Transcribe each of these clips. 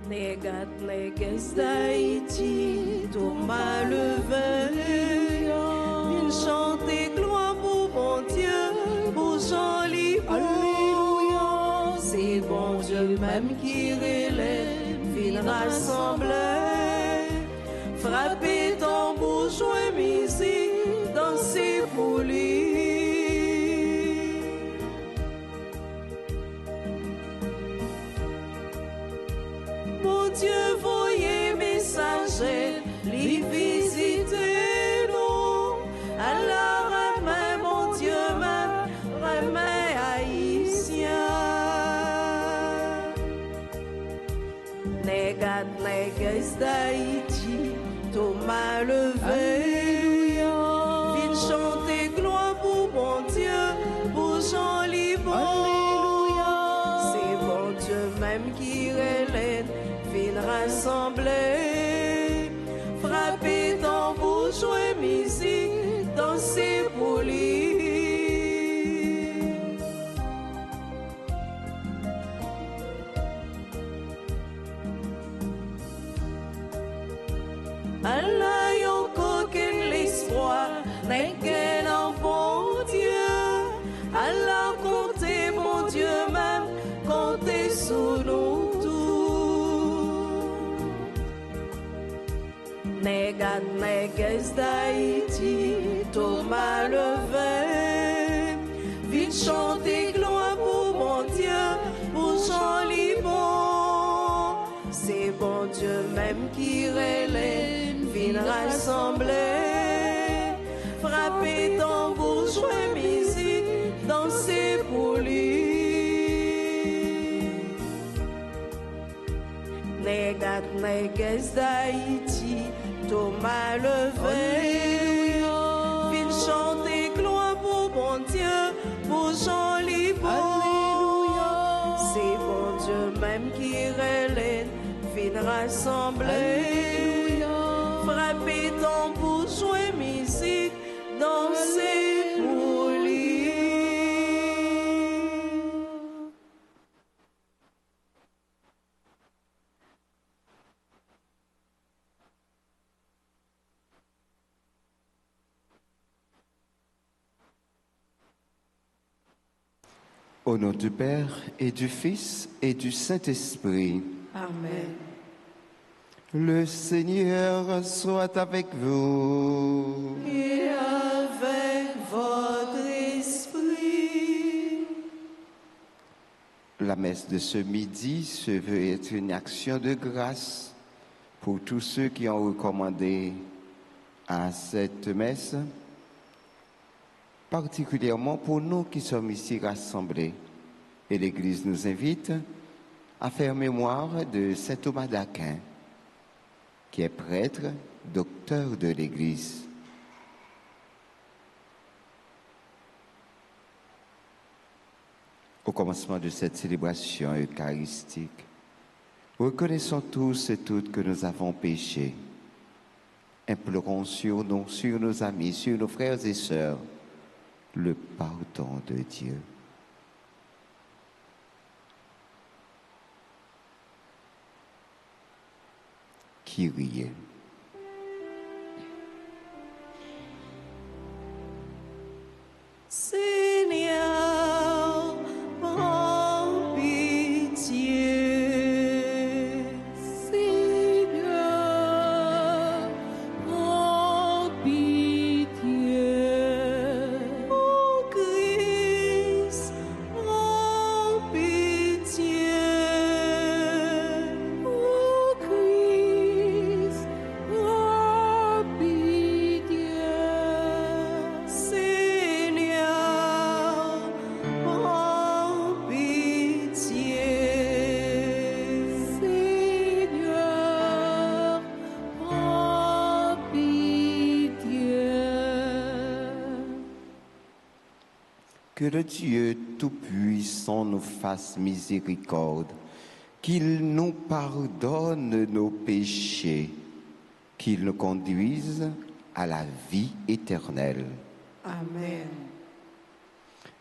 Negat neges d'Haïti, Thomas le vainqueur, il chantait gloire pour bon Dieu, pour Jean-Louis. Alléluia, c'est bon Dieu même qui relève, vin rassembler, frapper tambour, jouer musique, danser pour lui. Mon Dieu, voyez messager, les visiter nous. Alors, remets, mon Dieu, même, remets haïtien. Negat, neges d'Haïti, Thomas le vainqueur, vin chanter gloire pour bon Dieu, pour Jean-Louis. Alléluia, c'est bon Dieu même qui relève, rassembler, frapper tambour, jouer musique, danser pour lui. Allah yon qu'aucun l'espoir, n'est qu'un bon Dieu. Allah comptez mon Dieu même, comptez sous nous. Negat neges d'Haïti, Thomas le vainqueur, vite chanter gloire pour mon Dieu, pour Jean-Louis. C'est bon Dieu même qui relève, vin rassembler, frapper tambour, jouer musique, danser pour lui. Negat neges d'Haïti, Thomas le vainqueur, vin chanter gloire pour bon Dieu, pour Jean-Louis. Alléluia, c'est bon Dieu même qui relève, vin rassembler, frapper tambour, jouer musique, danser pour lui. Au nom du Père et du Fils et du Saint-Esprit. Amen. Le Seigneur soit avec vous. Et avec votre esprit. La messe de ce midi se veut être une action de grâce pour tous ceux qui ont recommandé à cette messe, particulièrement pour nous qui sommes ici rassemblés. Et l'Église nous invite à faire mémoire de saint Thomas d'Aquin, qui est prêtre, docteur de l'Église. Au commencement de cette célébration eucharistique, reconnaissons tous et toutes que nous avons péché. Implorons sur nous, sur nos amis, sur nos frères et sœurs, le pardon de Dieu. Kyrie. Seigneur, prends pitié. Seigneur, prends pitié. Ô Christ, prends pitié. Ô Christ, prends pitié. Seigneur, prends pitié. Seigneur, prends pitié. Que le Dieu Tout-Puissant nous fasse miséricorde, qu'il nous pardonne nos péchés, qu'il nous conduise à la vie éternelle. Amen.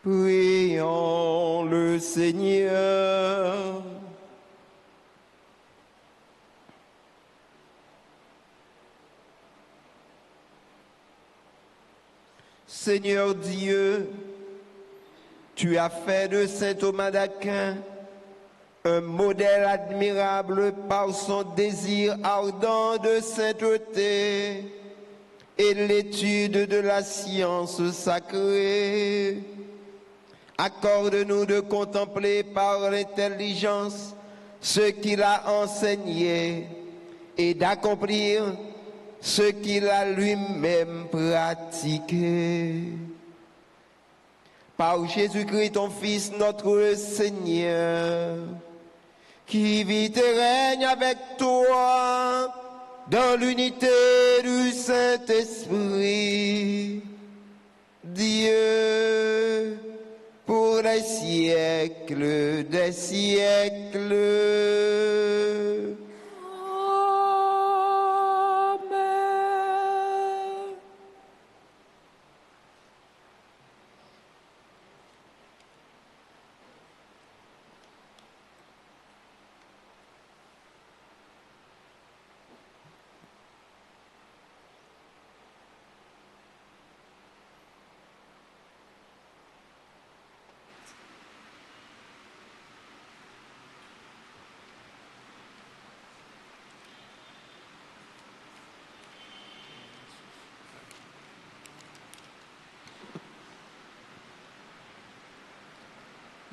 Prions le Seigneur. Seigneur Dieu, tu as fait de saint Thomas d'Aquin un modèle admirable par son désir ardent de sainteté et l'étude de la science sacrée. Accorde-nous de contempler par l'intelligence ce qu'il a enseigné et d'accomplir ce qu'il a lui-même pratiqué. Par Jésus-Christ, ton Fils, notre Seigneur, qui vit et règne avec toi dans l'unité du Saint-Esprit, Dieu, pour les siècles des siècles.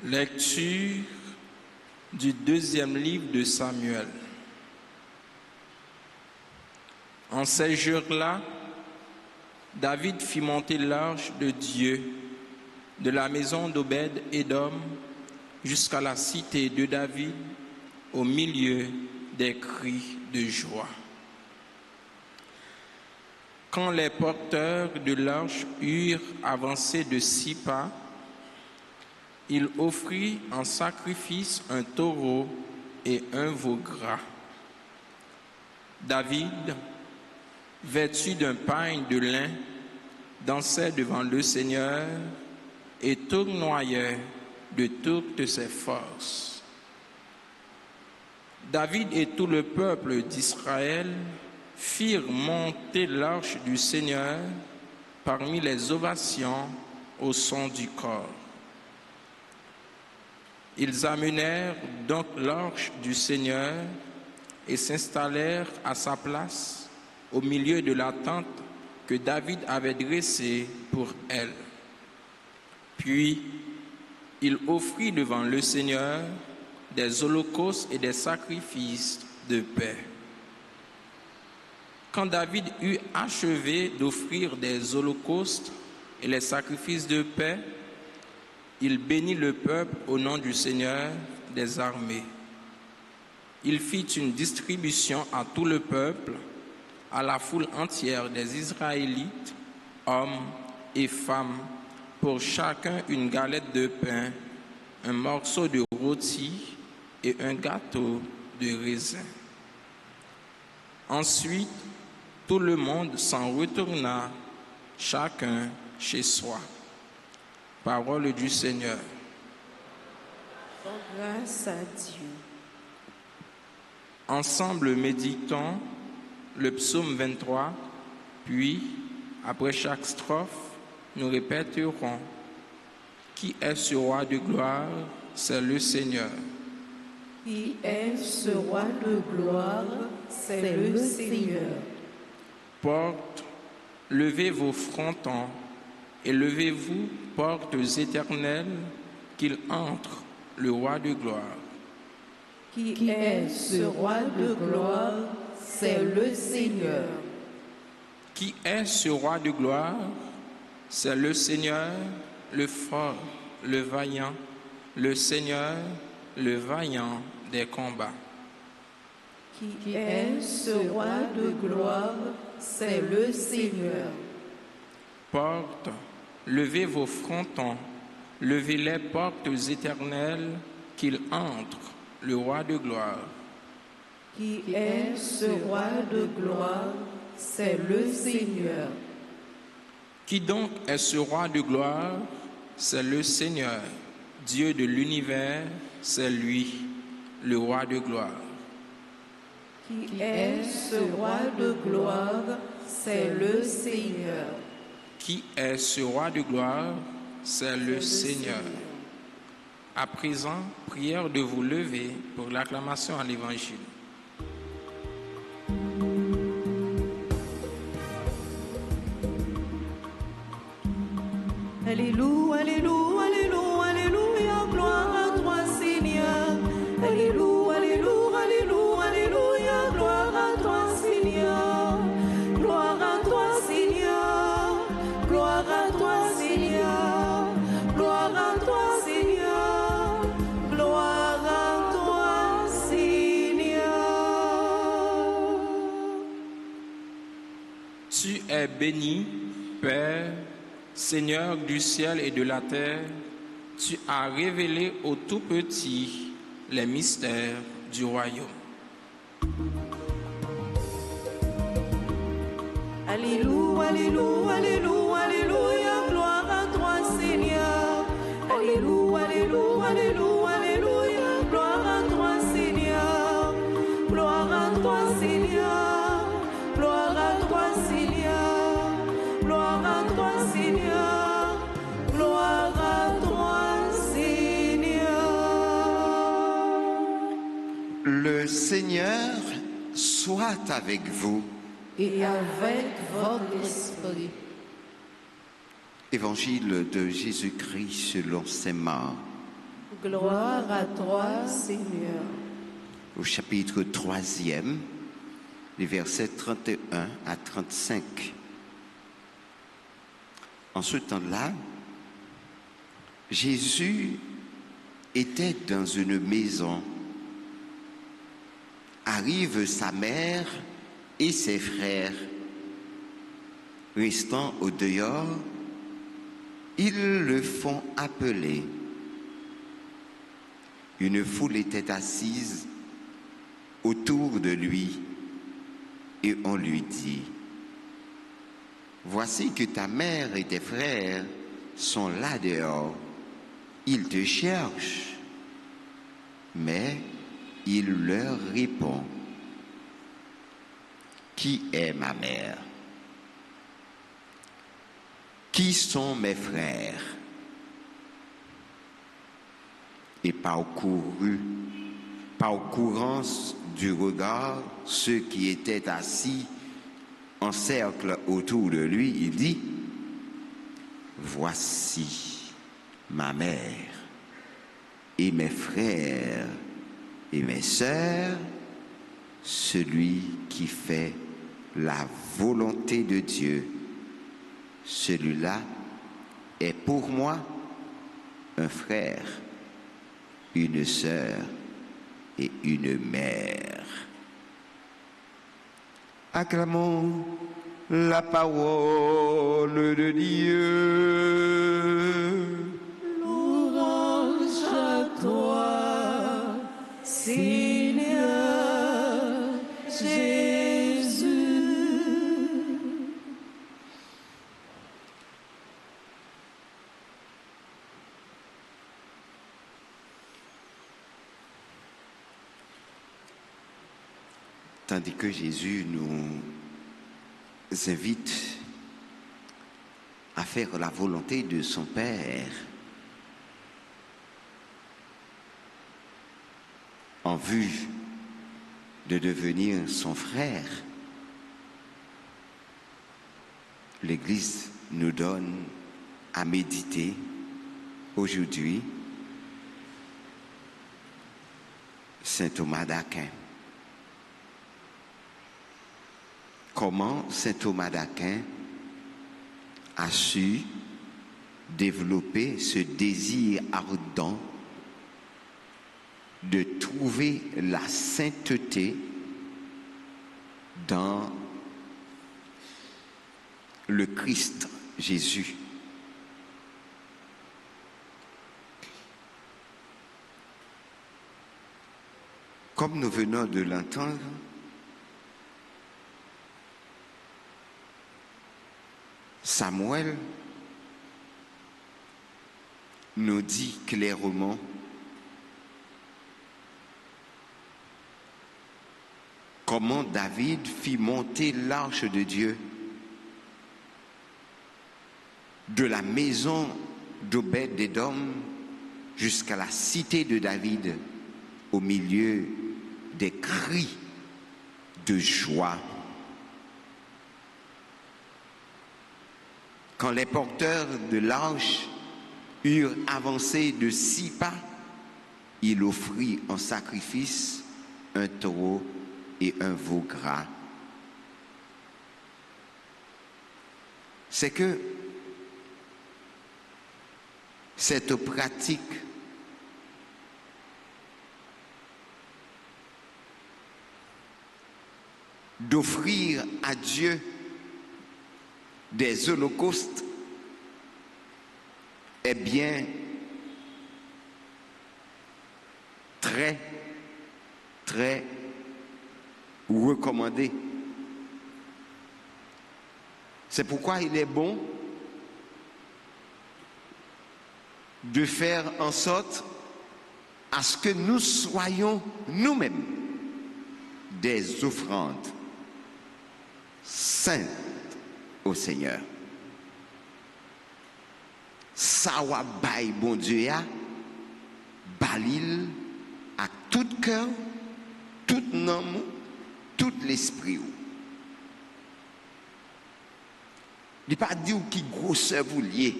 Lecture du deuxième livre de Samuel. En ces jours-là, David fit monter l'arche de Dieu de la maison d'Obed-Édom jusqu'à la cité de David au milieu des cris de joie. Quand les porteurs de l'arche eurent avancé de 6 pas, il offrit en sacrifice un taureau et un veau gras. David, vêtu d'un pagne de lin, dansait devant le Seigneur et tournoyait de toutes ses forces. David et tout le peuple d'Israël firent monter l'arche du Seigneur parmi les ovations au son du cor. Ils amenèrent donc l'arche du Seigneur et s'installèrent à sa place au milieu de la tente que David avait dressée pour elle. Puis, il offrit devant le Seigneur des holocaustes et des sacrifices de paix. Quand David eut achevé d'offrir des holocaustes et les sacrifices de paix, il bénit le peuple au nom du Seigneur des armées. Il fit une distribution à tout le peuple, à la foule entière des Israélites, hommes et femmes, pour chacun une galette de pain, un morceau de rôti et un gâteau de raisin. Ensuite, tout le monde s'en retourna, chacun chez soi. Parole du Seigneur. Grâce à Dieu. Ensemble, méditons le psaume 23, puis, après chaque strophe, nous répéterons « Qui est ce roi de gloire? C'est le Seigneur. » Qui est ce roi de gloire? C'est le Seigneur. Portes, levez vos frontons, et levez-vous, portes éternelles, qu'il entre, le roi de gloire. Qui est ce roi de gloire? C'est le Seigneur. Qui est ce roi de gloire? C'est le Seigneur, le fort, le vaillant, le Seigneur, le vaillant des combats. Qui est ce roi de gloire? C'est le Seigneur. Portes, levez vos frontons, levez les portes éternelles, qu'il entre, le roi de gloire. Qui est ce roi de gloire? C'est le Seigneur. Qui donc est ce roi de gloire? C'est le Seigneur, Dieu de l'univers, c'est lui, le roi de gloire. Qui est ce roi de gloire? C'est le Seigneur. Qui est ce roi de gloire? C'est le Seigneur. À présent, prière de vous lever pour l'acclamation à l'Évangile. Alléluia, Alléluia, Alléluia, Alléluia, gloire à toi Seigneur. Alléluia, Alléluia, Alléluia, Alléluia, gloire à toi Seigneur. Gloire à toi Seigneur, gloire à toi Seigneur, gloire à toi Seigneur, gloire à toi Seigneur. Tu es béni, Père, Seigneur du ciel et de la terre, tu as révélé aux tout-petits les mystères du royaume. Alléluia, Alléluia, Alléluia, Alléluia, gloire à toi Seigneur. Alléluia, Alléluia, Alléluia, Alléluia, gloire à toi Seigneur. Gloire à toi Seigneur, gloire à toi Seigneur, gloire à toi Seigneur, gloire à toi Seigneur. Le Seigneur soit avec vous. Et avec votre esprit. Évangile de Jésus-Christ selon saint Marc. Gloire à toi, Seigneur. Au chapitre 3e, les versets 31 à 35. En ce temps-là, Jésus était dans une maison. Arrive sa mère et ses frères. Restant au dehors, ils le font appeler. Une foule était assise autour de lui et on lui dit: voici que ta mère et tes frères sont là dehors. Ils te cherchent. Mais il leur répond: qui est ma mère? Qui sont mes frères? Et parcourant du regard ceux qui étaient assis en cercle autour de lui, il dit: voici ma mère et mes frères et mes sœurs, celui qui fait la volonté de Dieu, celui-là est pour moi un frère, une sœur et une mère. Acclamons la parole de Dieu. Louange à toi, Seigneur Jésus. Tandis que Jésus nous invite à faire la volonté de son Père en vue de devenir son frère, l'Église nous donne à méditer aujourd'hui Saint Thomas d'Aquin. Comment saint Thomas d'Aquin a su développer ce désir ardent de trouver la sainteté dans le Christ Jésus. Comme nous venons de l'entendre, Samuel nous dit clairement comment David fit monter l'arche de Dieu de la maison d'Obed-Édom jusqu'à la cité de David, au milieu des cris de joie. Quand les porteurs de l'arche eurent avancé de 6 pas, il offrit en sacrifice un taureau et un veau gras. C'est que cette pratique d'offrir à Dieu des holocaustes est bien très, très recommandé. C'est pourquoi il est bon de faire en sorte à ce que nous soyons nous-mêmes des offrandes saintes au Seigneur. Ça va bailler bon Dieu a balil à tout cœur, tout âme, tout l'esprit. Il ne pas dire qui grosseur vous liez,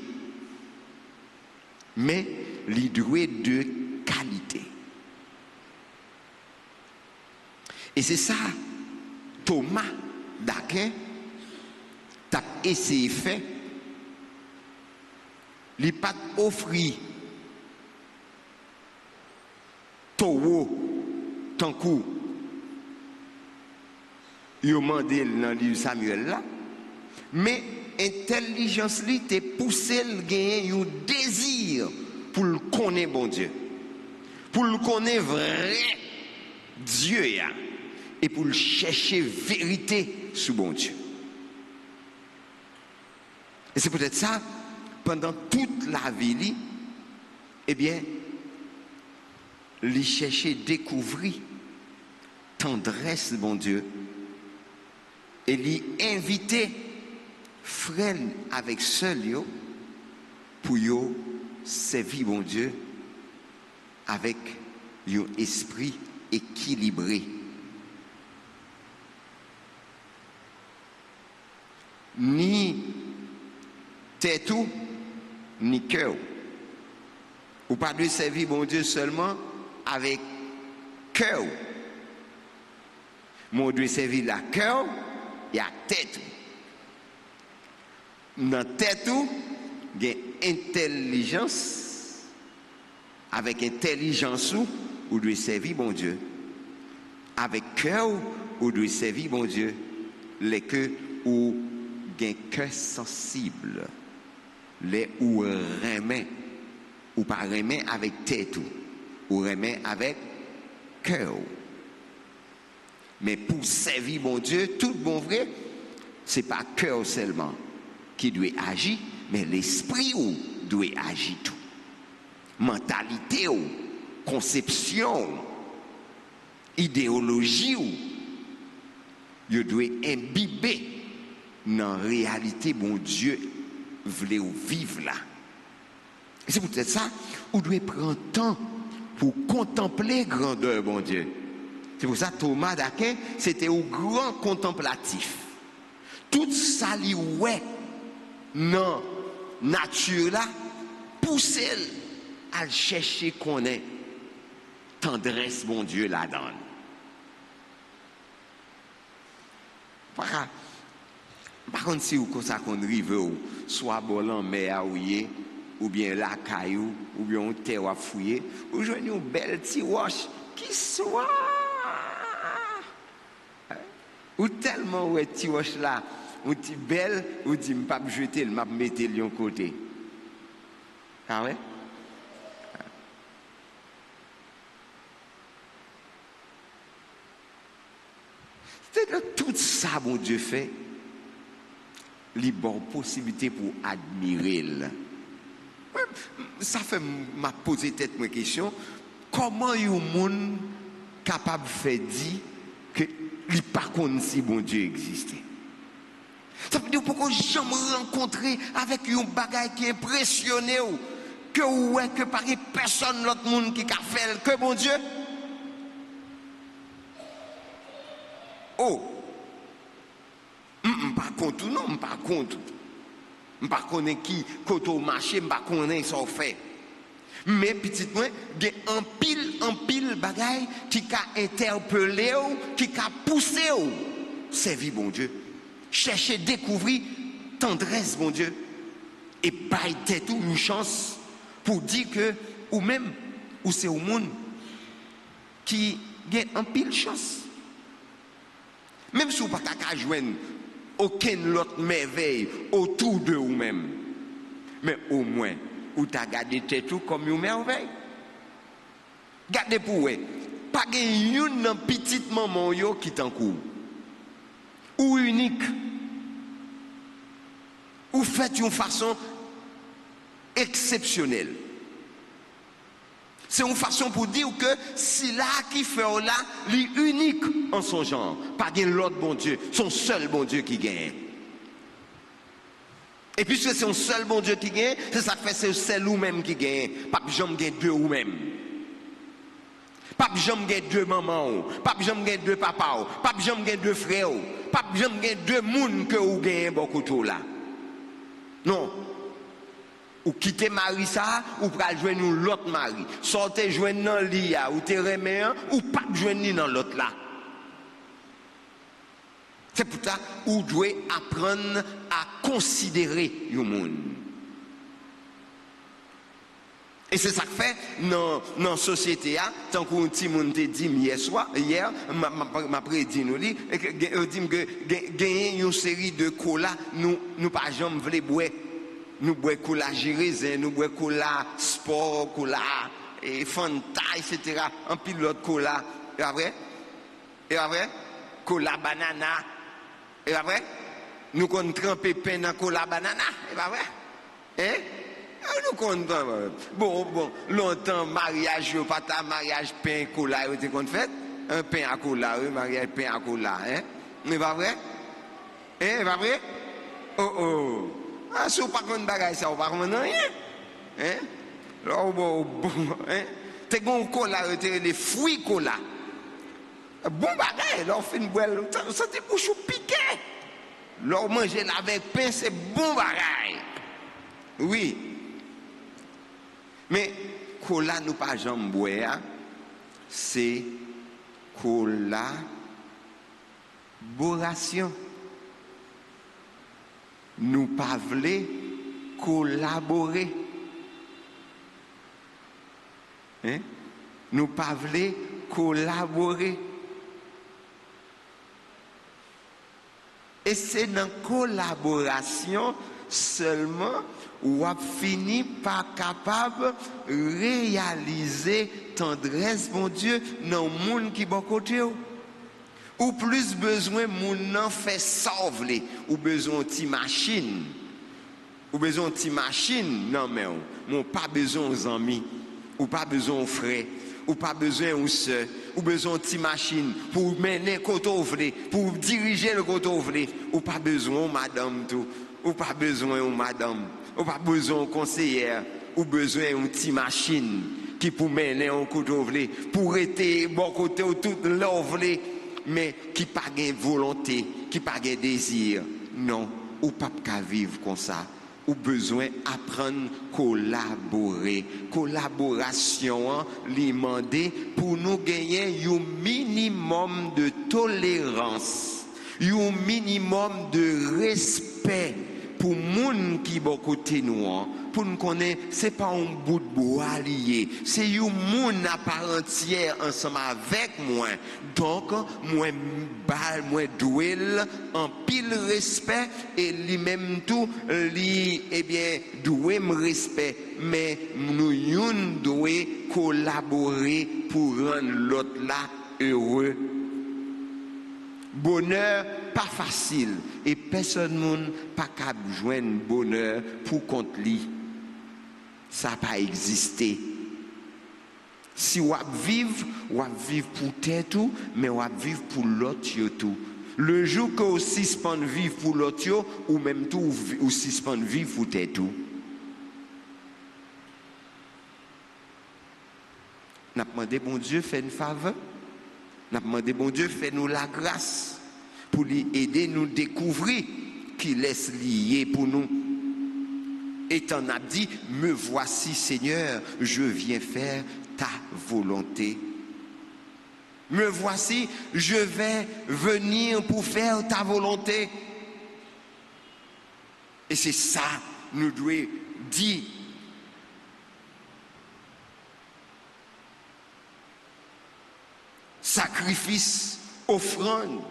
mais il doit de qualité. Et c'est ça, Thomas d'Aquin t'a essayé de faire. Il n'a pas offert taureau tant coup. Il a demandé dans le livre Samuel là, mais intelligence li te poussé le gagner un désir pour le connaître bon Dieu, pour le connaître vrai Dieu et pour le chercher vérité sur bon Dieu. Et c'est peut-être ça, pendant toute la vie, eh bien, il chercher découvrir tendresse bon Dieu et lui inviter frère avec seul yo pour yo servir bon Dieu avec un esprit équilibré. Ni tête ni cœur. Ou pas de servir bon Dieu seulement avec cœur. Moi, je dois servir la cœur et la tête. Dans la tête, il y a intelligence. Avec intelligence, vous devez servir bon Dieu. Avec cœur, vous devez servir bon Dieu. Les cœurs ou un cœur sensible. Les ou remet. Ou pas remet avec tête. Ou remet avec cœur. Mais pour servir bon Dieu, tout bon vrai, ce n'est pas cœur seulement qui doit agir, mais l'esprit doit agir tout. Mentalité, conception, idéologie, il doit imbiber dans la réalité bon Dieu voulait vivre là. Et c'est peut-être ça, on doit prendre temps pour contempler grandeur bon Dieu. C'est pour ça que Thomas d'Aquin, c'était un grand contemplatif. Tout ça, lui, ouais, non, nature là, pousser à chercher qu'on ait tendresse, bon Dieu, là-dedans. Par contre, si vous ça qu'on rive, soit bolan mer ou bien la caillou, ou bien un terre à fouiller, vous jouez une belle petite roche qui soit. Ou tellement ouais petit roche là, ou petit belle, ou dit m'pas jeter, m'a mettre lion côté. Ah ouais? C'est tout ça bon Dieu fait. Les bonnes possibilités pour admirer. Ça fait m'a posé tête ma question, comment un monde capable de faire dire que il pas connaît si bon Dieu existait. Ça veut dire pourquoi jamais rencontrer avec un bagage qui impressionne que ouais que par personne l'autre monde qui a fait que bon Dieu. Oh, par contre non, par contre, par contre qui quand au marché, par contre ça fait. Mais petit moi, il y a un pile bagaille qui a interpellé qui a poussé servir bon Dieu. Chercher découvrir tendresse bon Dieu et bailler tête une chance pour dire que ou même ou c'est au monde qui a un pile chance. Même si vous n'avez pas joindre aucune autre merveille autour de vous-même, mais au moins, vous avez gardé tête comme une merveille. Gardez pour vous, pas une petite maman qui t'en court, ou unique, ou faites d'une façon exceptionnelle. C'est une façon pour dire que si là qui fait là, lui unique en son genre, pas l'autre bon Dieu, son seul bon Dieu qui gagne. Et puisque c'est un seul bon Dieu qui gagne, c'est ça que fait c'est seul ou même qui gagne. Pas jamais gagne deux ou même. Pas jamais gagne deux mamans, pas jamais gagne deux papas, pas jamais gagne deux frères, pas jamais gagne deux monde que vous gagnez beaucoup tout là. Non. Ou quitter mari ça, ou pral joindre l'autre mari. Sortez joindre dans l'IA, ou te remet un, ou pas joindre dans l'autre là. C'est pour ça ou doit apprendre à considérer le monde. Et c'est ça que fait dans la société, tant qu'on petit monde te dit hier, m'a prédit nous dit que gagner une série de cola, nous pas jamais voulu boire. Nous bois cola Jérézin, nous bois cola sport, cola et Fanta, etc. Un pilote cola. Et après, cola banana. Et après, nous qu'on trempe pain dans cola banana. Et après, hein? Nous qu'on bon, longtemps mariage, pas ta mariage pain cola, vous qu'on fait? Un pain à cola, un mariage pain à cola, hein? Mais pas vrai? Hein? Pas vrai? Oh. Ah, si vous n'avez pas de bagage, ça, vous n'avez pas de rien. Hein? Alors, bon, hein? T'es bon cola, t'es des fruits cola. Bon bagage, alors, fait une boîte, ça te bouche piqué. Alors, manger avec pain, c'est bon bagage. Oui. Mais, cola, nous pas jamais boire, c'est collaboration. Nous pas voulons collaborer. Hein? Nous pas voulons collaborer. Et c'est dans la collaboration seulement où on finit par capable de réaliser tendresse, mon Dieu, dans le monde qui est bon côté. Ou plus besoin moun nan fait sauver ou besoin de machine non mais on pas besoin aux amis ou pas besoin aux frères ou pas besoin aux sœurs ou besoin de machine pour mener côté ouvrier pour diriger le côté ouvrier ou pas besoin madame tout ou pas besoin aux madame ou pas besoin aux conseillères ou besoin une petite machine qui pour mener un côté ouvrier pour être bon côté tout l'ouvrier mais qui pas de volonté, qui pas de désir. Non, ou pas qu'à vivre comme ça. Ou besoin d'apprendre à collaborer. Collaboration, demander pour nous gagner un minimum de tolérance, un minimum de respect pour les gens qui sont à côté de nous. Pour nous connaître, ce n'est pas un bout de bois lié, c'est un monde à part entière ensemble avec moi. Donc, moi doué en pile respect et lui-même tout, doué me respect. Mais nous devons collaborer pour rendre l'autre là heureux. Bonheur, pas facile. Et personne n'a pas capable de joindre bonheur pour compte lui. Ça n'a pas existé. Si on vivre pour tête tout, mais on vivre pour l'autre tout. Le jour que vous suspendez vivre pour l'autre, ou même tout, ou suspendez vivre pour tout. Nous avons demandé, bon Dieu, fait une faveur. Nous avons demandé, bon Dieu, fait nous la grâce pour lui aider nous découvrir qu'il laisse lier pour nous. Et t'en as dit, me voici Seigneur, je viens faire ta volonté. Me voici, je vais venir pour faire ta volonté. Et c'est ça, nous devons dire. Sacrifice, offrande,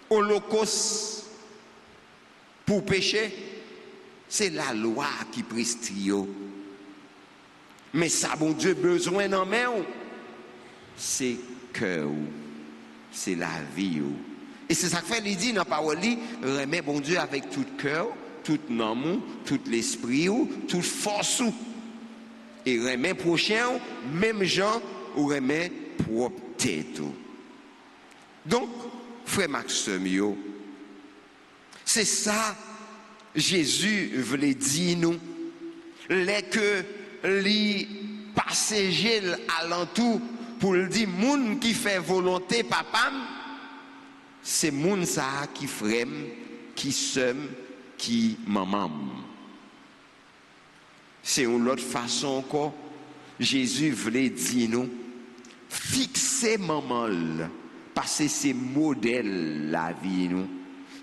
holocauste pour pécher, c'est la loi qui prescrit. Mais ça, bon Dieu, besoin d'en main, c'est cœur, c'est la vie. Et c'est ça que fait, il dit dans la parole, remet bon Dieu avec tout cœur, tout amour, tout l'esprit, toute force. Et remet prochain, même gens, ou remet propre tête. Donc, frère Maxime, c'est ça Jésus voulait dire nous. Les que li passager alentour pour le dire moun qui fait volonté papa, c'est moun ça qui frème, qui somme, qui maman. C'est une autre façon encore. Jésus voulait dire nous, fixez maman parce que c'est modèle la vie nous.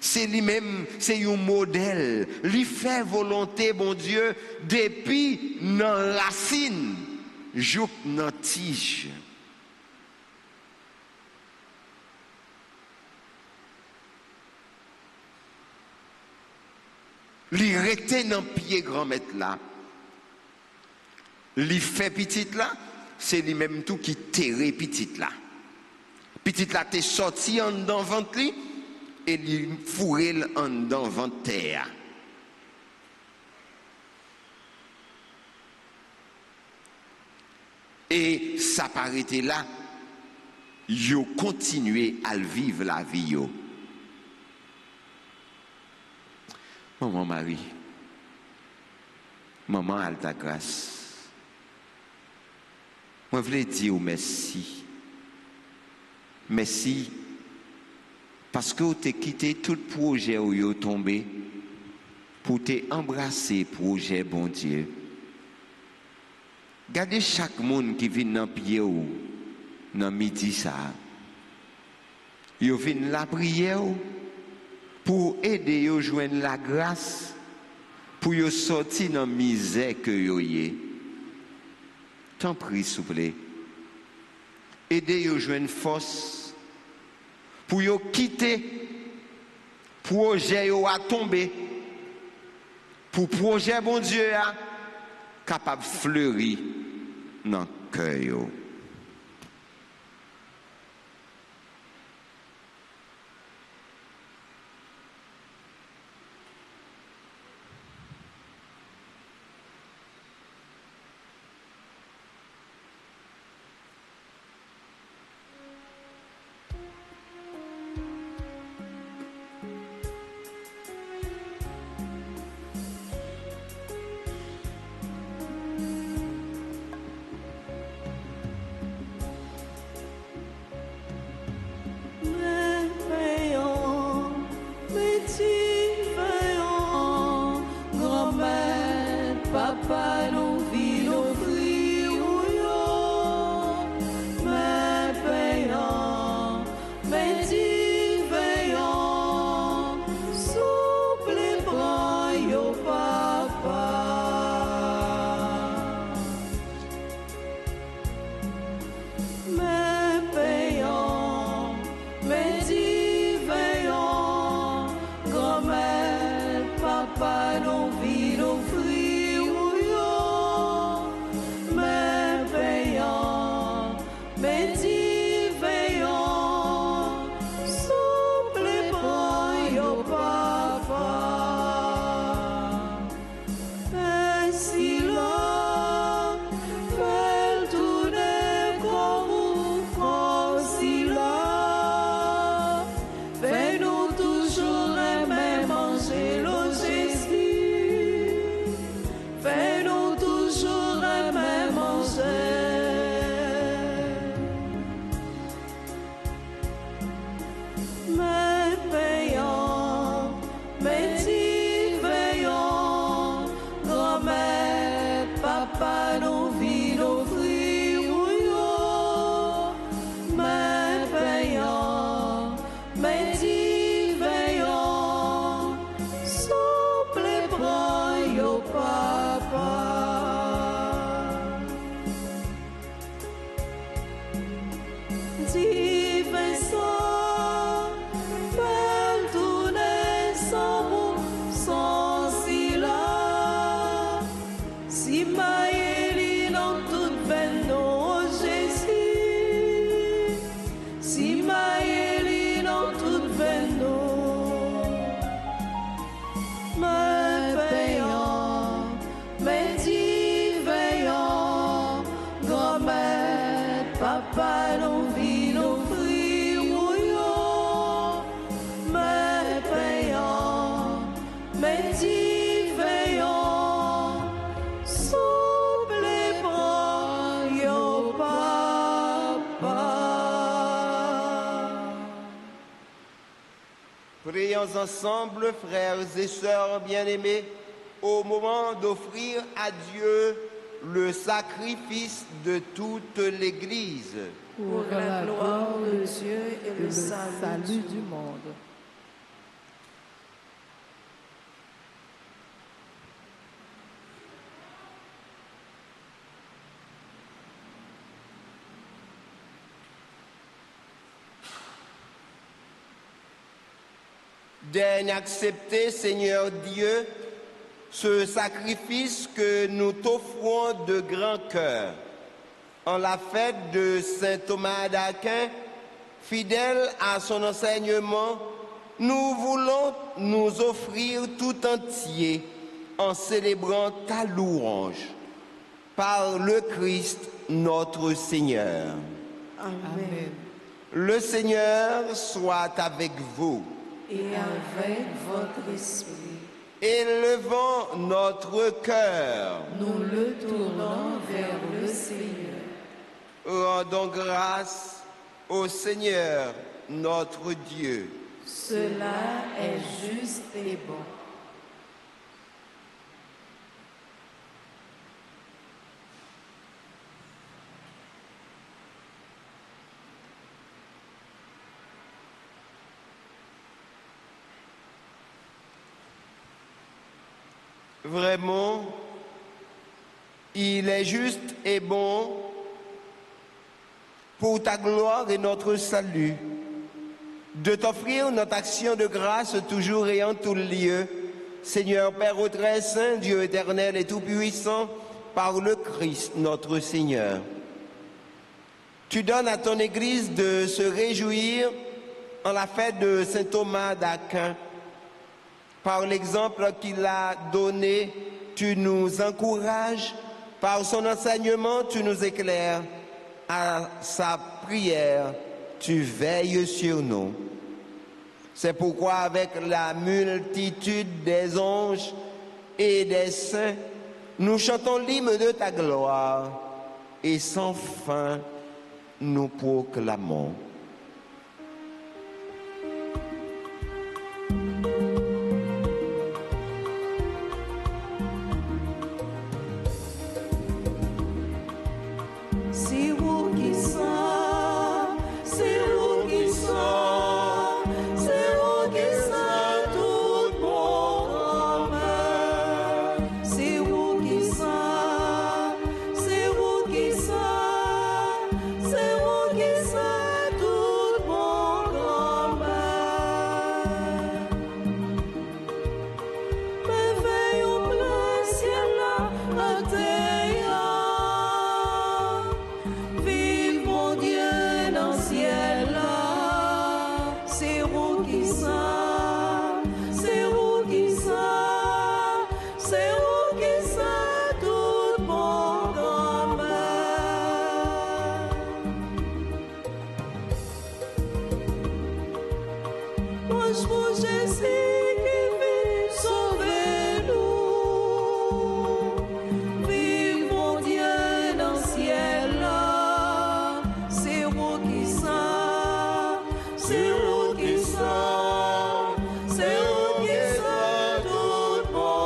C'est lui-même, c'est un modèle. Lui fait volonté, bon Dieu, depuis nos racines, jusqu'à nos tiges. Lui rester dans le pied grand-maître là. Lui fait petite là, c'est lui-même tout qui terre petite là. Petite là, t'es sorti en dedans ventre li, et lui fourré en dedans ventre terre. Et ça paraît là, yo continué à vivre la vie yo. Maman Marie, maman Alta Grâce, moi je voulais dire merci. Merci parce que vous avez quitté tout projet où vous êtes tombé pour embrasser le projet bon Dieu. Regardez chaque monde qui vient dans le pied ou dans midi ça. Ils viennent la prière pour aider à joindre la grâce pour vous sortir dans la misère que vous avez. T'en prie, s'il vous plaît. Aidez à joindre force pour vous quitter projet à tomber pour projet bon Dieu a capable de fleurir dans le cœur. Prions ensemble, frères et sœurs bien-aimés, au moment d'offrir à Dieu le sacrifice de toute l'Église. Pour la gloire de Dieu et le salut du monde. Daigne accepter, Seigneur Dieu, ce sacrifice que nous t'offrons de grand cœur. En la fête de saint Thomas d'Aquin, fidèle à son enseignement, nous voulons nous offrir tout entier en célébrant ta louange. Par le Christ notre Seigneur. Amen. Le Seigneur soit avec vous. Et avec votre esprit, Élevons notre cœur. nous le tournons vers le Seigneur. Rendons grâce au Seigneur notre Dieu. Cela est juste et bon. Vraiment, il est juste et bon pour ta gloire et notre salut de t'offrir notre action de grâce toujours et en tout lieu, Seigneur Père très saint, Dieu éternel et tout-puissant, par le Christ notre Seigneur. Tu donnes à ton Église de se réjouir en la fête de saint Thomas d'Aquin. Par l'exemple qu'il a donné, tu nous encourages. Par son enseignement, tu nous éclaires. À sa prière, tu veilles sur nous. C'est pourquoi avec la multitude des anges et des saints, nous chantons l'hymne de ta gloire et sans fin nous proclamons. C'est vous qui saint, c'est vous qui saint, c'est vous qui saint, tout mon âme. C'est vous qui saint, c'est vous qui saint, c'est vous qui saint, tout mon âme. Merveille au plein ciel la terre. Vive mon Dieu dans le ciel là, c'est vous qui saint, c'est vous qui saint, c'est vous qui saint, tout mon grand-mère. Proche pour Jésus qui vit, sauvez-nous. Vive mon Dieu dans le ciel là, c'est vous qui saint, c'est vous qui saint, c'est vous qui saint, tout mon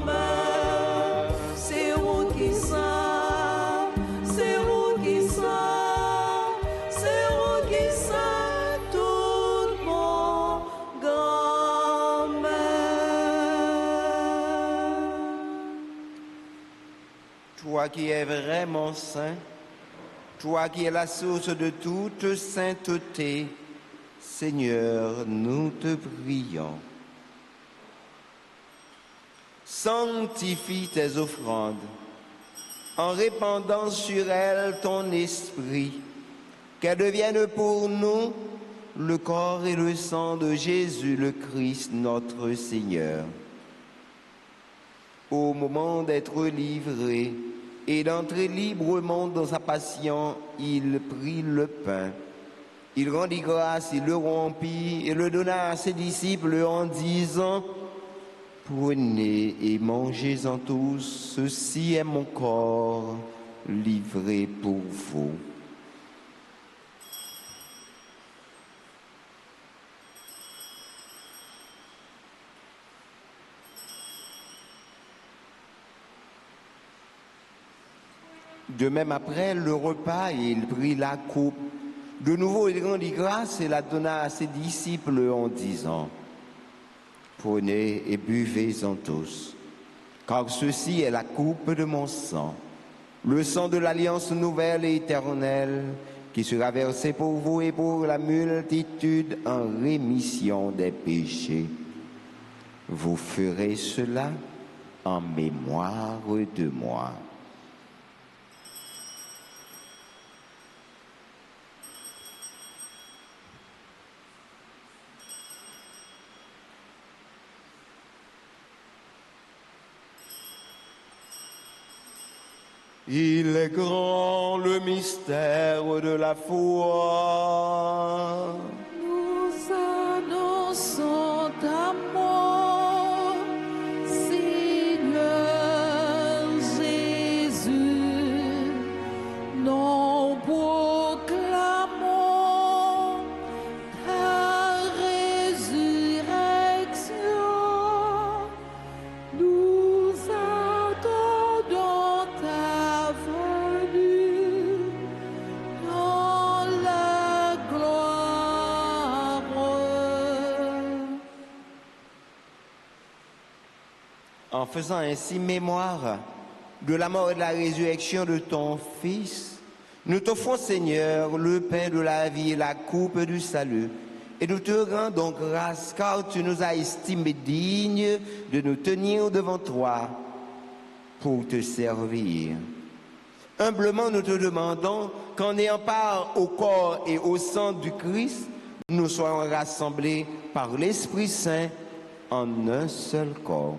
grand-mère. C'est vous qui saint, c'est vous qui saint, c'est vous qui saint, tout mon grand-mère. Toi qui es vraiment saint, toi qui es la source de toute sainteté, Seigneur, nous te prions. Sanctifie tes offrandes en répandant sur elles ton esprit, qu'elles deviennent pour nous le corps et le sang de Jésus le Christ, notre Seigneur. Au moment d'être livré et d'entrer librement dans sa passion, il prit le pain. Il rendit grâce, il le rompit et le donna à ses disciples en disant: Prenez et mangez-en tous, ceci est mon corps livré pour vous. De même après le repas, il prit la coupe. De nouveau, il rendit grâce et la donna à ses disciples en disant, « Prenez et buvez-en tous, car ceci est la coupe de mon sang, le sang de l'alliance nouvelle et éternelle, qui sera versé pour vous et pour la multitude en rémission des péchés. Vous ferez cela en mémoire de moi. » Il est grand le mystère de la foi. Nous annonçons ta mort, Seigneur Jésus. Nous proclamons ta résurrection. Nous attendons ta venue dans la gloire. En faisant ainsi mémoire de la mort et de la résurrection de ton Fils, nous t'offrons, Seigneur, le pain de la vie et la coupe du salut. Et nous te rendons grâce car tu nous as estimés dignes de nous tenir devant toi pour te servir. Humblement, nous te demandons qu'en ayant part au corps et au sang du Christ, nous soyons rassemblés par l'Esprit Saint en un seul corps.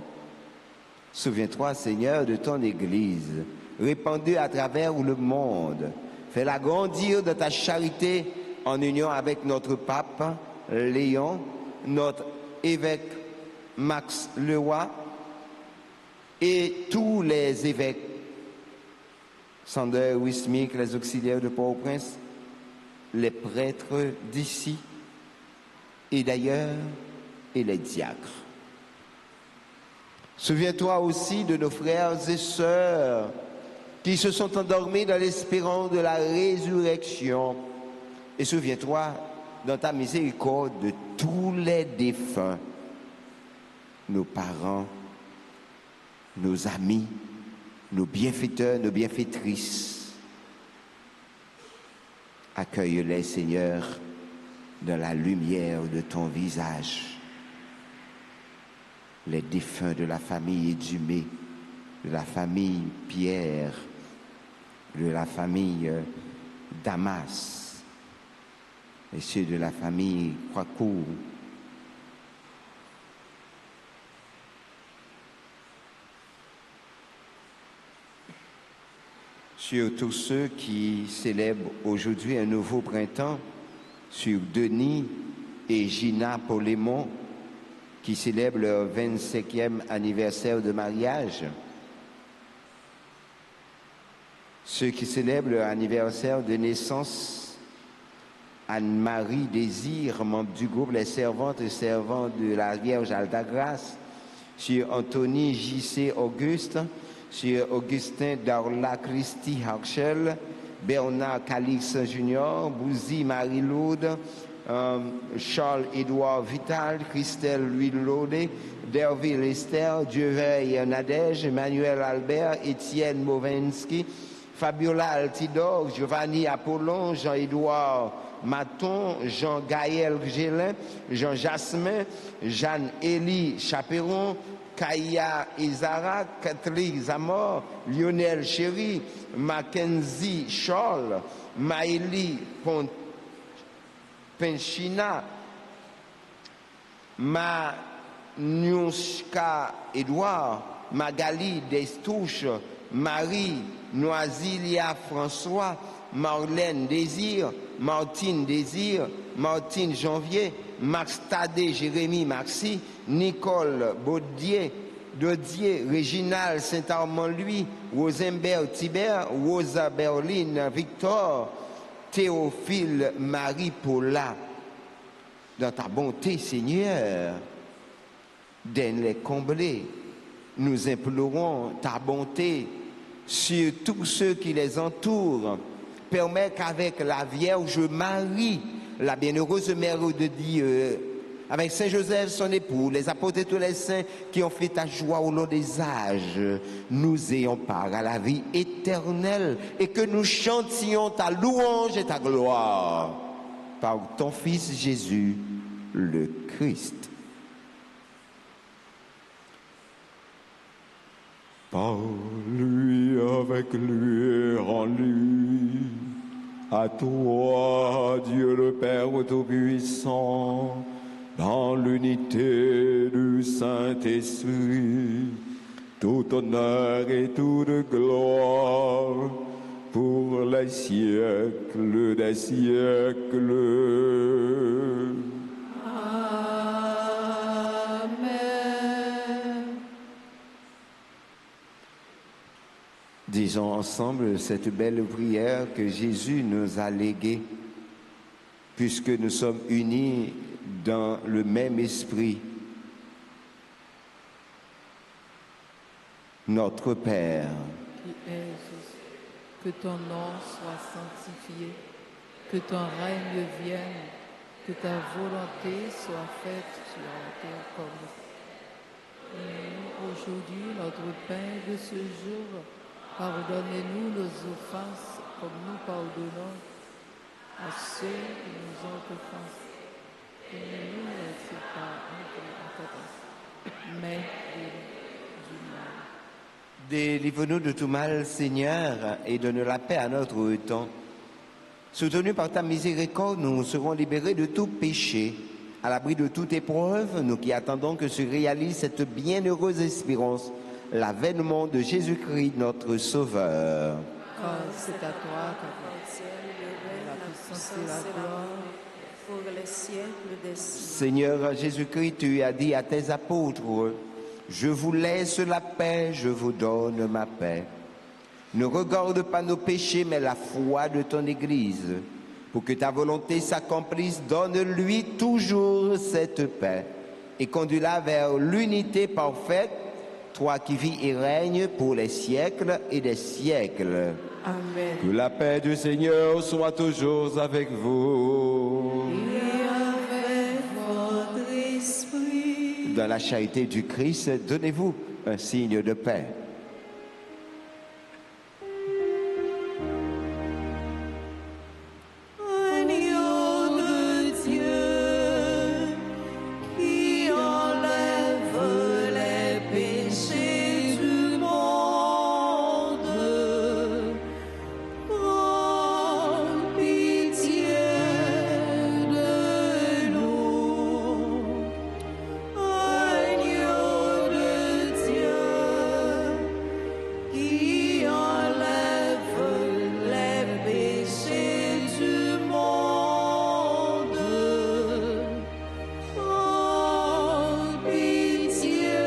Souviens-toi, Seigneur, de ton Église, répandue à travers le monde. Fais-la grandir de ta charité en union avec notre pape, Léon, notre évêque Max Leroy et tous les évêques, Sander, Wismik, les auxiliaires de Port-au-Prince, les prêtres d'ici et d'ailleurs et les diacres. Souviens-toi aussi de nos frères et sœurs qui se sont endormis dans l'espérance de la résurrection. Et souviens-toi dans ta miséricorde de tous les défunts, nos parents, nos amis, nos bienfaiteurs, nos bienfaitrices. Accueille-les, Seigneur, dans la lumière de ton visage. Les défunts de la famille Dumé, de la famille Pierre, de la famille Damas, et ceux de la famille Croixcourt. Sur tous ceux qui célèbrent aujourd'hui un nouveau printemps, sur Denis et Gina Polémon, qui célèbrent leur 25e anniversaire de mariage, ceux qui célèbrent leur anniversaire de naissance, Anne-Marie Désir, membre du groupe Les Servantes et Servants de la Vierge Alta-Grâce, sur Anthony J.C. Auguste, sur Augustin Darla Christy Harchel, Bernard Calix Junior, Bouzy Marie-Laude, Charles-Édouard Vital, Christelle Louis Laudet, Derville Esther, Dieuveille Nadège, Emmanuel Albert, Étienne Movenski, Fabiola Altidor, Giovanni Apollon, Jean-Édouard Maton, Jean-Gaël Gélin, Jean Jasmin, Jeanne-Élie Chaperon, Kaya Izara, Catherine Zamor, Lionel Chéry, Mackenzie Scholl, Maëlie Penchina, Maniushka Edouard, Magali Destouche, Marie Noisilia François, Marlène Désir, Martine Désir, Martine Janvier, Max Tadé Jérémy Maxi, Nicole Baudier, Dodier, Réginal Saint-Armand-Louis, Rosembert Thibert, Rosa Berline Victor, Théophile Marie Paula. Dans ta bonté, Seigneur, daigne les combler. Nous implorons ta bonté sur tous ceux qui les entourent. Permets qu'avec la Vierge Marie, la bienheureuse Mère de Dieu, avec Saint Joseph, son époux, les apôtres et tous les saints qui ont fait ta joie au long des âges, nous ayons part à la vie éternelle et que nous chantions ta louange et ta gloire par ton Fils Jésus, le Christ. Par lui, avec lui et en lui, à toi, Dieu le Père Tout-Puissant, dans l'unité du Saint-Esprit, tout honneur et toute gloire pour les siècles des siècles. Disons ensemble cette belle prière que Jésus nous a léguée, puisque nous sommes unis dans le même esprit. Notre Père, qui es Jésus, que ton nom soit sanctifié, que ton règne vienne, que ta volonté soit faite sur la terre comme au ciel. Donne-nous aujourd'hui notre pain de ce jour. Pardonnez-nous nos offenses comme nous pardonnons à ceux qui nous ont offensés. Et ne nous laisse pas entrer en tentation, mais du mal. délivre-nous de tout mal, Seigneur, et donne la paix à notre temps. Soutenus par ta miséricorde, nous serons libérés de tout péché, à l'abri de toute épreuve, nous qui attendons que se réalise cette bienheureuse espérance, l'avènement de Jésus-Christ, notre Sauveur. Car c'est à toi qu'appartient la puissance et la gloire pour les siècles des siècles. Seigneur Jésus-Christ, tu as dit à tes apôtres, je vous laisse la paix, je vous donne ma paix. Ne regarde pas nos péchés, mais la foi de ton Église. Pour que ta volonté s'accomplisse, donne-lui toujours cette paix et conduis-la vers l'unité parfaite, toi qui vis et règnes pour les siècles et des siècles. Amen. Que la paix du Seigneur soit toujours avec vous. Et avec votre esprit. Dans la charité du Christ, donnez-vous un signe de paix. Agneau de Dieu qui enlève les péchés du monde, prends pitié de nous. Agneau de Dieu qui enlève les péchés du monde, prends pitié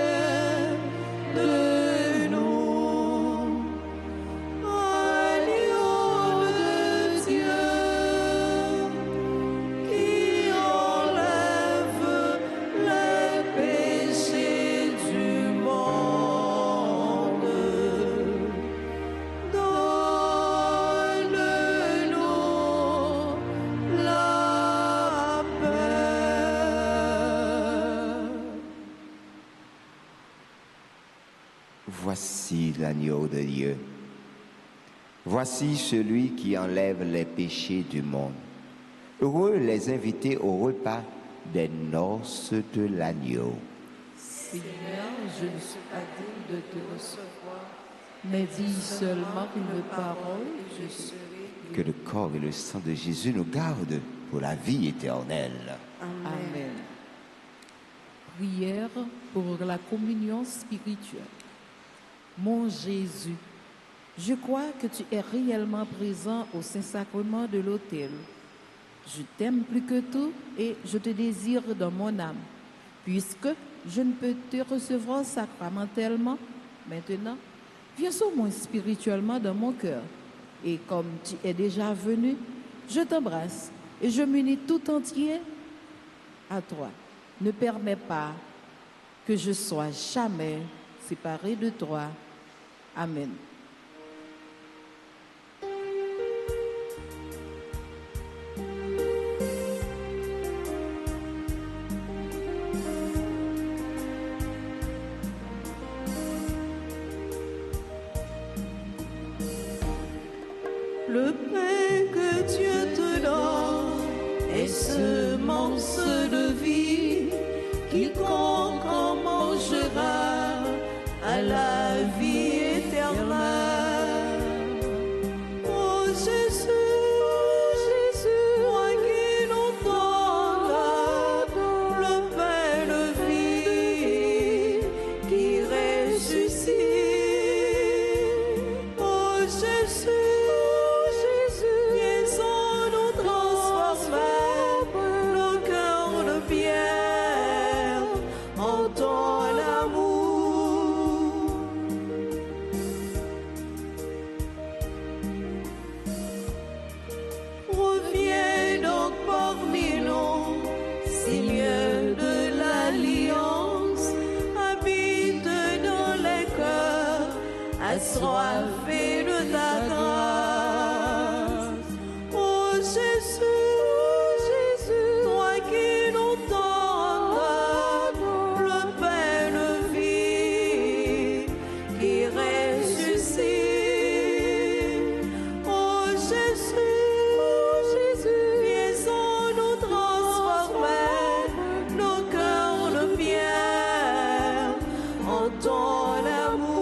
de nous. Agneau de Dieu qui enlève les péchés du monde, donne-nous la paix. Voici l'agneau de Dieu. Voici celui qui enlève les péchés du monde. Heureux les invités au repas des noces de l'agneau. Seigneur, je ne suis pas digne de te recevoir, mais dis seulement une parole, je serai. Que le corps et le sang de Jésus nous gardent pour la vie éternelle. Amen. Prière pour la communion spirituelle. Mon Jésus, je crois que tu es réellement présent au Saint-Sacrement de l'autel. Je t'aime plus que tout et je te désire dans mon âme. Puisque je ne peux te recevoir sacramentellement, maintenant, viens au moins spirituellement dans mon cœur. Et comme tu es déjà venu, je t'embrasse et je m'unis tout entier à toi. Ne permets pas que je sois jamais séparé de toi. Amen. quiconque en mangera à la vie éternelle. Oh Jésus, Jésus, toi qui nous donnes le pain de vie qui ressuscite. Oh Jésus, Jésus, viens en nous transformer nos cœurs de pierre en ton amour. Reviens donc parmi nous, Seigneur de l'Alliance, habite dans les cœurs, assoiffés de ta grâce. Oh Jésus, Jésus, toi qui nous donnes le pain de vie qui ressuscite. Oh Jésus, Jésus, viens en nous transformer nos cœurs de pierre en ton amour.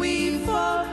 We fought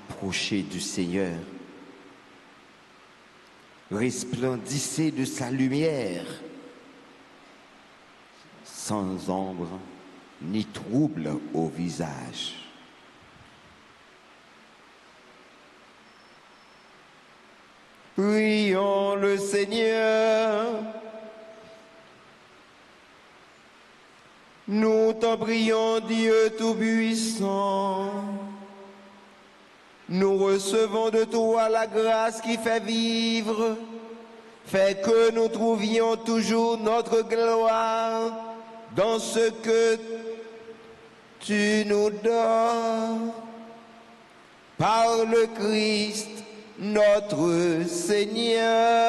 approchez du Seigneur. Resplendissez de sa lumière, sans ombre ni trouble au visage. Prions le Seigneur. Nous t'en prions, Dieu Tout-Puissant. Nous recevons de toi la grâce qui fait vivre. Fais que nous trouvions toujours notre gloire dans ce que tu nous donnes. Par le Christ, notre Seigneur.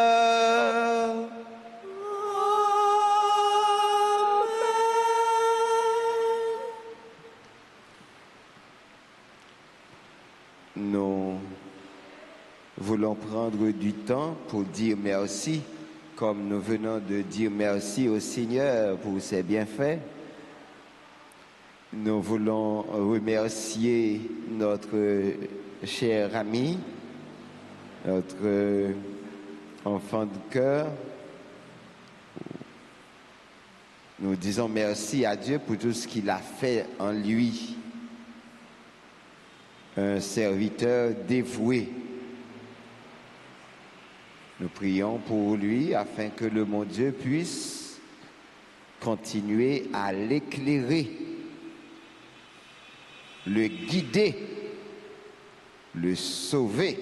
Nous voulons prendre du temps pour dire merci, comme nous venons de dire merci au Seigneur pour ses bienfaits. Nous voulons remercier notre cher ami, notre enfant de cœur. Nous disons merci à Dieu pour tout ce qu'il a fait en lui. Un serviteur dévoué. Nous prions pour lui afin que le bon Dieu puisse continuer à l'éclairer, le guider, le sauver.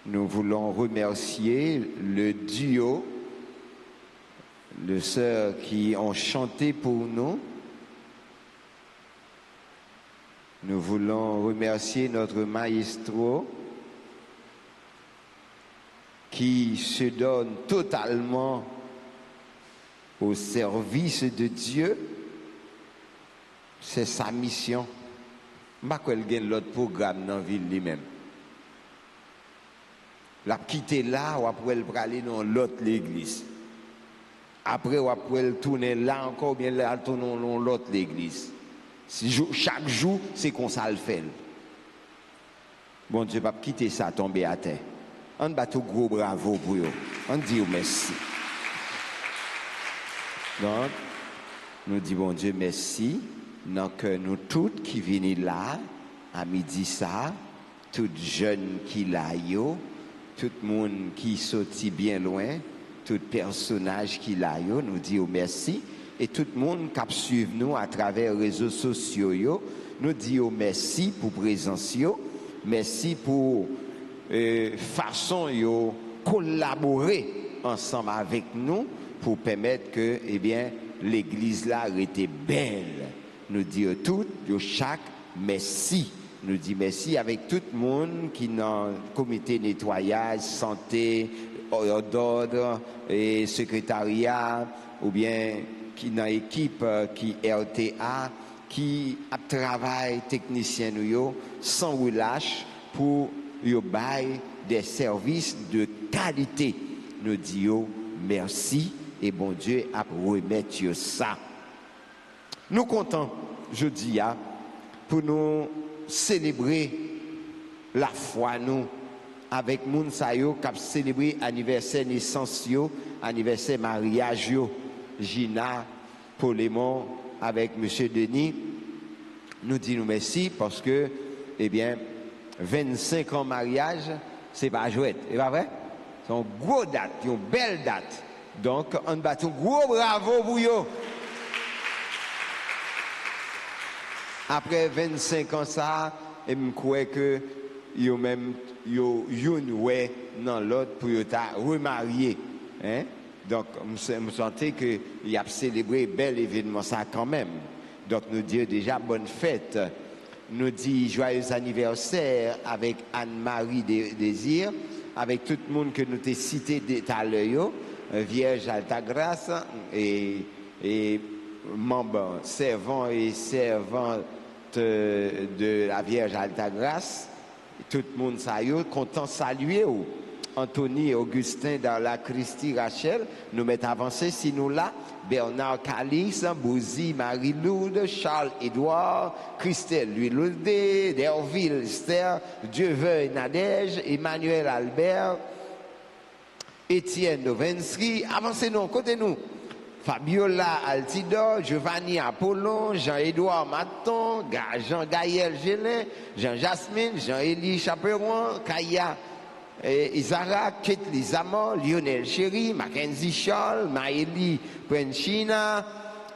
Nous voulons remercier le duo, les sœurs qui ont chanté pour nous. Nous voulons remercier notre maestro qui se donne totalement au service de Dieu. C'est sa mission. Je ne sais pas si l'autre programme dans la ville lui-même. La quitter là, ou après elle aller dans l'autre l'église. Après, ou après elle tourner là encore, bien là, tourner dans l'autre l'église. Chaque jour, c'est qu'on ça le fait. Bon Dieu, pas quitter ça, tomber à terre. On bat tout gros bravo pour eux. On dit merci. Donc, nous disons bon Dieu merci. Donc, nous toutes qui viennent là, à midi ça, toutes jeunes qui là, tout le monde qui sortit bien loin, tout personnage qui là, nous disons merci. Et tout le monde qui suit nous à travers les réseaux sociaux, nous disons merci pour présence, merci pour façon de collaborer ensemble avec nous pour permettre que l'église là était belle. Nous disons tout, chaque merci. Nous disons merci avec tout le monde qui est dans le comité nettoyage, santé, d'ordre et secrétariat ou bien qui dans l'équipe qui RTA, qui travaille technicien nous sans relâche pour bailler des services de qualité. Nous disons merci et bon Dieu a remettre ça. Nous comptons jeudi pour nous célébrer la foi nous avec moun sa yo qui célébrer anniversaire naissance yo, anniversaire mariage yo. Gina, Paulémon, avec M. Denis, nous disons merci parce que, 25 ans mariage, c'est pas jouet, c'est pas vrai? C'est une grosse date, une belle date. Donc, on bat un gros bravo pour eux. Après 25 ans, ça, je crois que yo même, yo dans l'autre pour yo ta remarié. Hein? Donc, je me sentais qu'il a célébré un bel événement, ça quand même. Donc, nous disons déjà bonne fête. Nous disons joyeux anniversaire avec Anne-Marie Désir, avec tout le monde que nous t'ai cité tout à l'heure, Vierge Altagrace et membres, servants et servantes de la Vierge Altagrace. Tout le monde, ça y est, content de saluer. Anthony et Augustin dans la Christie Rachel, nous mettons avancé si nous là, Bernard Calix, Bouzy, Marie-Loude, Charles-Édouard, Christelle Louis-Loudé, Derville Esther, Dieu-Veuille Nadège, Emmanuel Albert, Étienne Novensky, avancez nous, côté nous. Fabiola Altidor, Giovanni Apollon, Jean-Édouard Maton, Jean-Gaël Gélin, Jean-Jasmine, Jean-Élie Chaperon, Kaya Isara, Ketli Zamor, Lionel Chéri, Mackenzie Charles, Maëlie Prenchina,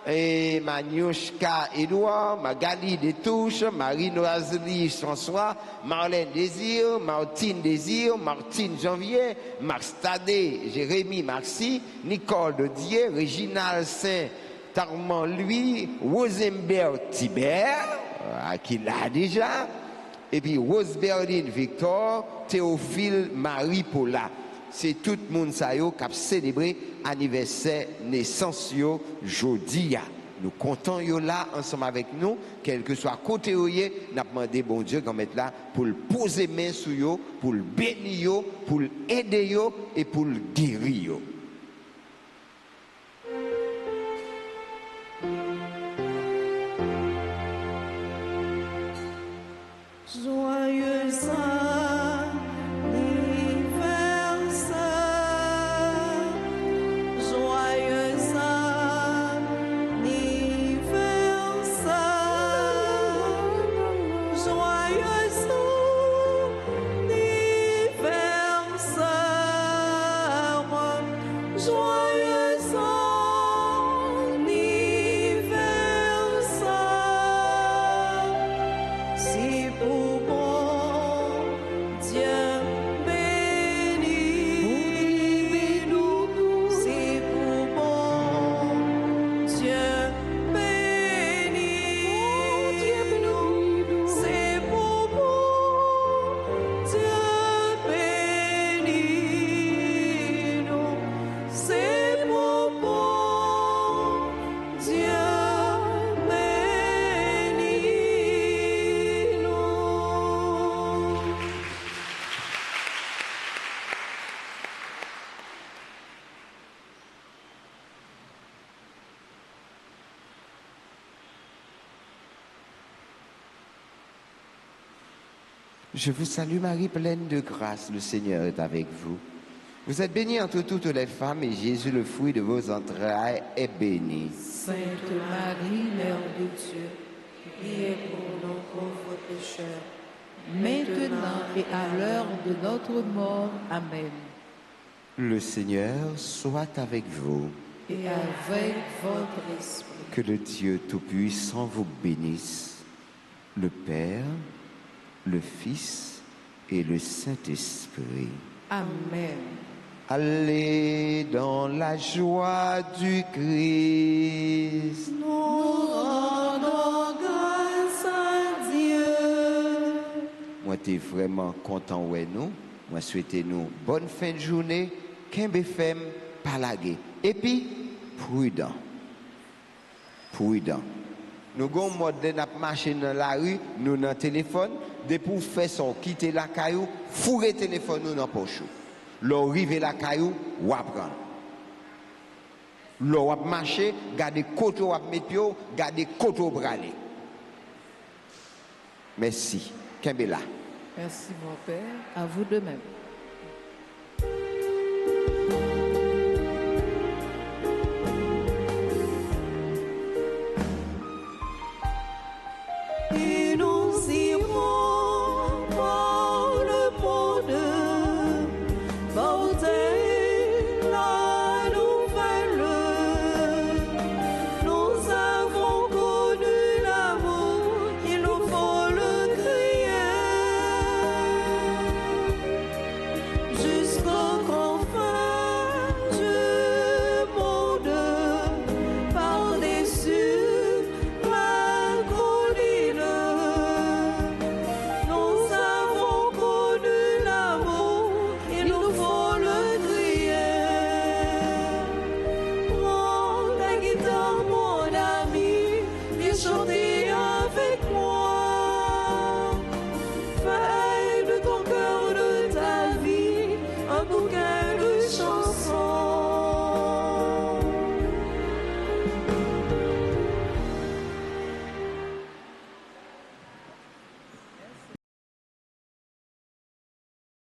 Maniushka Edouard, Magali Détouche, Marie-Noazelie François, Marlène Désir, Martine Désir, Martine Janvier, Max Tadé, Jérémy Maxi, Nicole Dodier, Réginald Saint, Tarmand Louis, Rosenberg Thibert, à qui l'a déjà, et puis Rose Berlin Victor, Théophile Marie Paula. C'est tout le monde qui a célébré l'anniversaire naissance jodi. Nous comptons là ensemble avec nous, quel que soit côté où nous avons demandé bon Dieu qu'on mette là pour le poser main sur eux, pour le bénir, pour l'aider et pour le guérir. Joyeux Je vous salue Marie, pleine de grâce, le Seigneur est avec vous. Vous êtes bénie entre toutes les femmes et Jésus, le fruit de vos entrailles, est béni. Sainte Marie, Mère de Dieu, priez pour nos pauvres pécheurs, maintenant et à l'heure de notre mort. Amen. Le Seigneur soit avec vous. Et avec votre esprit. Que le Dieu Tout-Puissant vous bénisse, le Père, le Fils et le Saint-Esprit. Amen. Allez dans la joie du Christ. Nous rendons grâce à Dieu. Moi, t'es vraiment content, ouais, nous. Moi, souhaitez nous bonne fin de journée, qu'un femme pas lagué. Et puis, prudent. Prudent. Nous avons un mode de marcher dans la rue, nous dans le téléphone, de pour faire son quitter la caillou, fourrer le téléphone nous dans la poche. L'on arrive la caillou, ou apprendre. L'on va marcher, garder côté ou mettre, garder côté ou braler. Merci. Kembela. Merci mon Père, à vous de même.